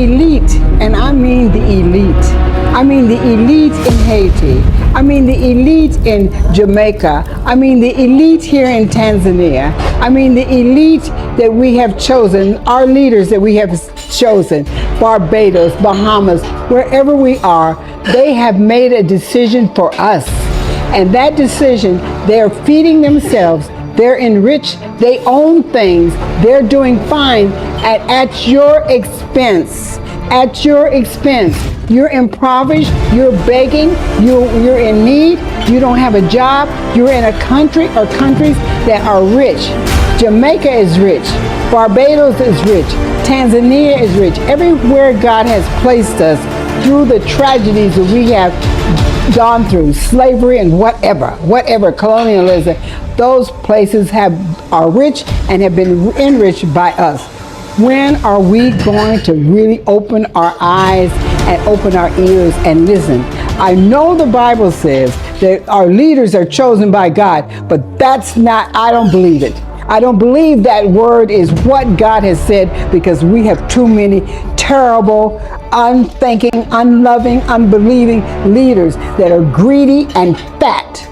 elite, and I mean the elite. I mean the elite in Haiti. I mean the elite in Jamaica. I mean the elite here in Tanzania. I mean the elite that we have chosen, our leaders that we have chosen, Barbados, Bahamas, wherever we are, they have made a decision for us. And that decision, they're feeding themselves, they're enriched, they own things, they're doing fine at your expense. At your expense. You're impoverished, you're begging, you're in need, you don't have a job, you're in a country or countries that are rich. Jamaica is rich, Barbados is rich, Tanzania is rich. Everywhere God has placed us through the tragedies that we have gone through, slavery and whatever, colonialism, those places are rich and have been enriched by us. When are we going to really open our eyes and open our ears and listen? I know the Bible says that our leaders are chosen by God, but that's not, I don't believe it. I don't believe that word is what God has said, because we have too many terrible, unthinking, unloving, unbelieving leaders that are greedy and fat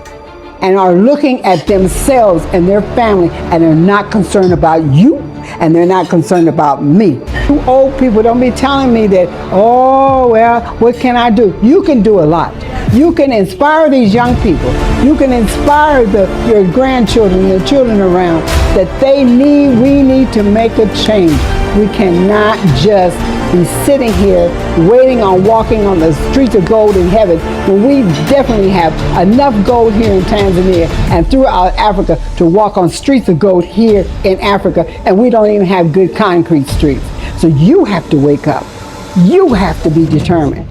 and are looking at themselves and their family, and they're not concerned about you, and they're not concerned about me. You old people, don't be telling me that, oh, well, what can I do? You can do a lot. You can inspire these young people. You can inspire your grandchildren, the children around, that we need to make a change. We cannot just be sitting here waiting on walking on the streets of gold in heaven, when we definitely have enough gold here in Tanzania and throughout Africa to walk on streets of gold here in Africa, and we don't even have good concrete streets. So you have to wake up. You have to be determined.